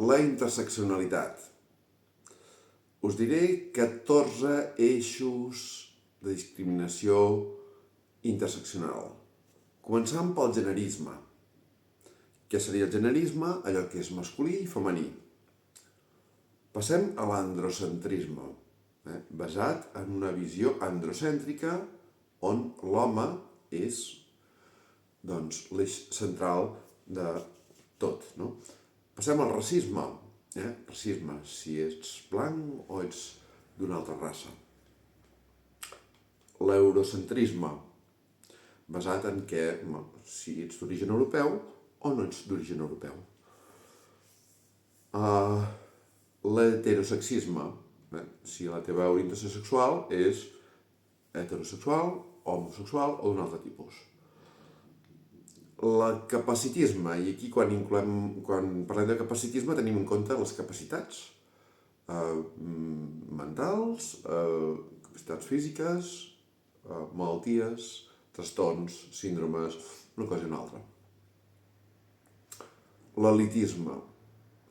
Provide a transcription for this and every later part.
La interseccionalitat. Us diré 14 eixos de discriminació interseccional. Començant pel generisme. Què seria el generisme? Allò que és masculí i femení. Passem a l'androcentrisme, basat en una visió androcèntrica on l'home és l'eix central de tot. No? Passem al racisme. Racisme, si ets blanc o ets d'una altra raça. L'eurocentrisme, basat en què si ets d'origen europeu o no ets d'origen europeu. L'heterosexisme, si la teva orientació sexual és heterosexual, homosexual o d'un altre tipus. El capacitisme, i aquí quan parlem de capacitisme tenim en compte les capacitats mentals, capacitats físiques, malalties, trastorns, síndromes, una cosa i una altra. L'elitisme.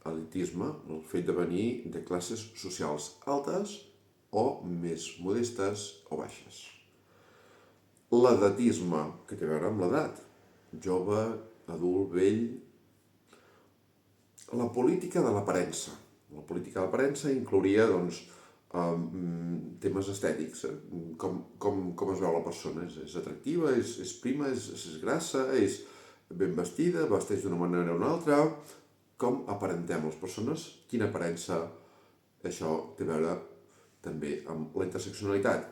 Elitisme, el fet de venir de classes socials altes o més modestes o baixes. L'edatisme, que té a veure amb l'edat. Jove, adult, vell. La política de l'aparença. La política de l'aparença inclouria temes estètics. Com es veu la persona? És atractiva? És prima? És grassa? És ben vestida? Vesteix d'una manera o una altra? Com aparentem les persones? Quina aparença? Això té a veure també amb la interseccionalitat.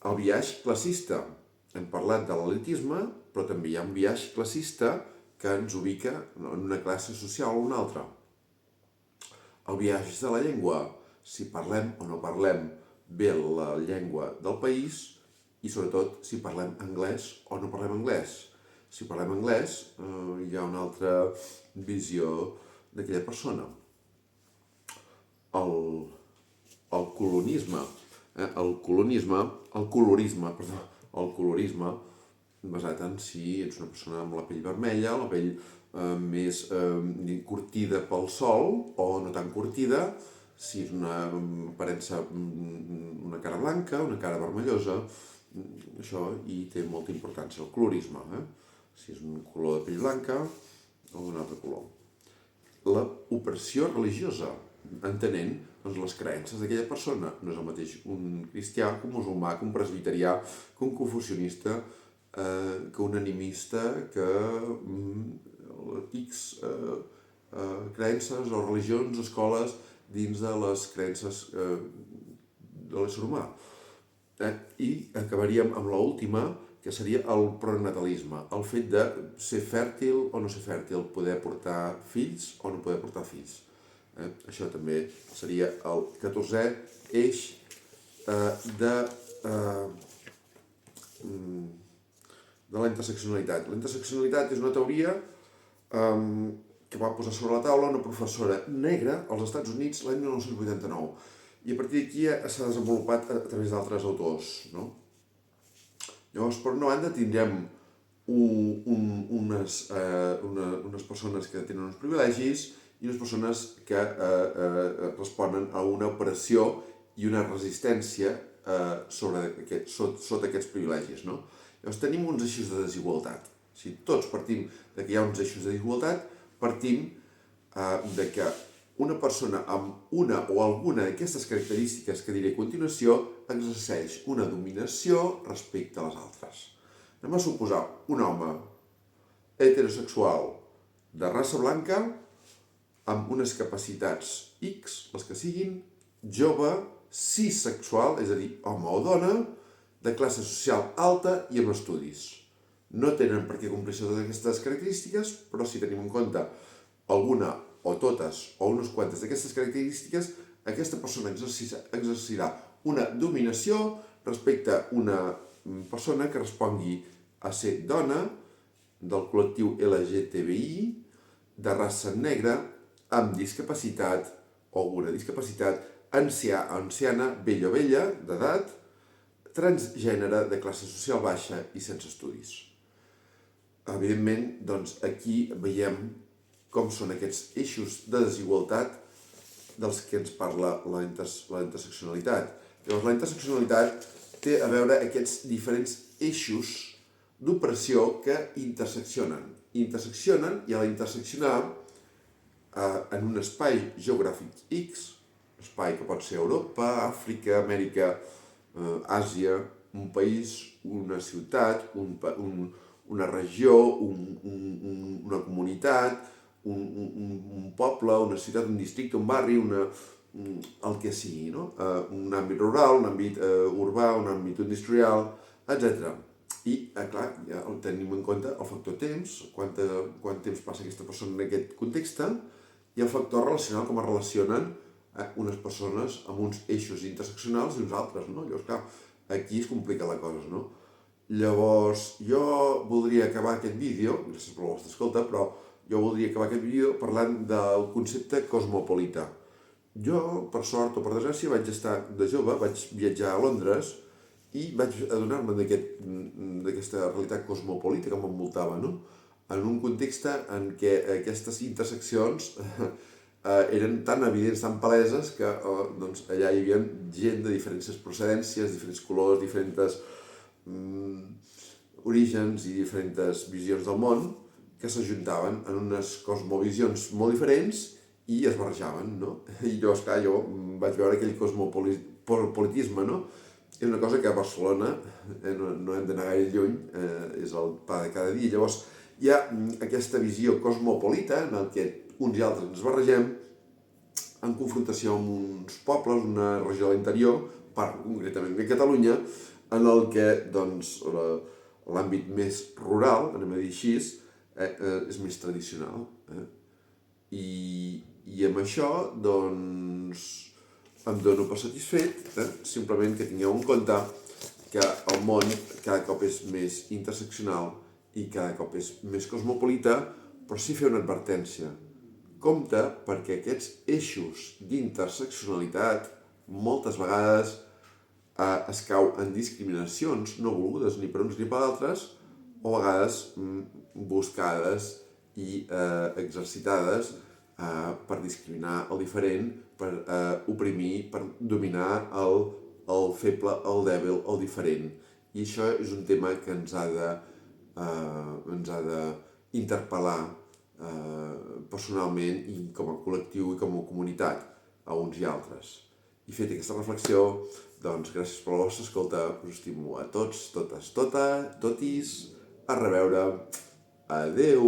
El biaix classista. Hem parlat de l'elitisme, però també hi ha un biaix classista que ens ubica en una classe social o una altra. El biaix de la llengua. Si parlem o no parlem bé la llengua del país i sobretot si parlem anglès o no parlem anglès. Si parlem anglès hi ha una altra visió d'aquella persona. El colorisme, basat en si ets una persona amb la pell vermella, la pell més curtida pel sol o no tan curtida, si és una aparença, una cara blanca, una cara vermellosa, això hi té molta importància, el colorisme, si és un color de pell blanca o d'un altre color. L'opressió religiosa, entenent les creences d'aquella persona. No és el mateix un cristià, que un musulmà, que un presbiterià, que un confucionista, que un animista, que X creences o religions, escoles, dins de les creences de l'ésser humà. I acabaríem amb l'última, que seria el pronatalisme, el fet de ser fèrtil o no ser fèrtil, poder portar fills o no poder portar fills. Això també seria el 14è eix de la interseccionalitat. La interseccionalitat és una teoria que va posar sobre la taula una professora negra als Estats Units l'any 1989. I a partir d'aquí s'ha desenvolupat a través d'altres autors, no? Llavors, per una banda, tindrem unes persones que tenen uns privilegis i unes persones que responen a una opressió i una resistència sota aquests privilegis. No? Llavors, tenim uns eixos de desigualtat. Si tots partim de que hi ha uns eixos de desigualtat, partim de que una persona amb una o alguna d'aquestes característiques que diré a continuació exerceix una dominació respecte a les altres. Anem a suposar un home heterosexual de raça blanca amb unes capacitats X, les que siguin, jove, cissexual, és a dir, home o dona, de classe social alta i amb estudis. No tenen per què complir totes aquestes característiques, però si tenim en compte alguna o totes o unes quantes d'aquestes característiques, aquesta persona exercirà una dominació respecte a una persona que respongui a ser dona del col·lectiu LGTBI, de raça negra, amb discapacitat o alguna discapacitat, ancià o anciana, vell o vella, d'edat, transgènere, de classe social baixa i sense estudis. Evidentment, doncs, aquí veiem com són aquests eixos de desigualtat dels que ens parla la interseccionalitat. Llavors, la interseccionalitat té a veure aquests diferents eixos d'opressió que interseccionen. Interseccionen i a la interseccionar en un espai geogràfic X, espai que pot ser Europa, Àfrica, Amèrica, Àsia, un país, una ciutat, una regió, una comunitat, un poble, una ciutat, un districte, un barri, el que sigui, no? Un àmbit rural, un àmbit urbà, un àmbit industrial, etc. I, clar, ja tenim en compte el factor temps, quant temps passa aquesta persona en aquest context, i el factor relacional, com es relacionen unes persones amb uns eixos interseccionals i uns altres, no? Llavors, clar, aquí es complica la cosa, no? Llavors, jo voldria acabar aquest vídeo, gràcies per la vostra escolta, però jo voldria acabar aquest vídeo parlant del concepte cosmopolita. Jo, per sort o per desgràcia, vaig estar de jove, vaig viatjar a Londres i vaig adonar-me d'aquesta realitat cosmopolita que m'envoltava, no? En un context en què aquestes interseccions eren tan evidents, tan paleses, que doncs, allà hi havia gent de diferents procedències, diferents colors, diferents orígens i diferents visions del món que s'ajuntaven en unes cosmovisions molt diferents i es barrejaven, no? I llavors, clar, jo vaig veure aquell cosmopolitisme, no? És una cosa que a Barcelona no hem d'anar gaire lluny, és el pa de cada dia. Llavors, hi ha aquesta visió cosmopolita en què uns i altres ens barregem en confrontació amb uns pobles, una regió de l'interior, parlo concretament de Catalunya, en el que doncs, l'àmbit més rural, anem a dir així, és més tradicional. I amb això doncs, em dono per satisfet, simplement que tingueu en compte que el món cada cop és més interseccional i cada cop és més cosmopolita, però sí fer una advertència. Compte, perquè aquests eixos d'interseccionalitat moltes vegades es cau en discriminacions no volgudes ni per uns ni per altres, o a vegades buscades i exercitades per discriminar el diferent, per oprimir, per dominar el feble, el dèbil, el diferent. I això és un tema que ens ha d'interpel·lar personalment i com a col·lectiu i com a comunitat a uns i altres. I fet aquesta reflexió, doncs gràcies per la vostra escolta, us estimo a tots, totes, totis, a reveure, adeu!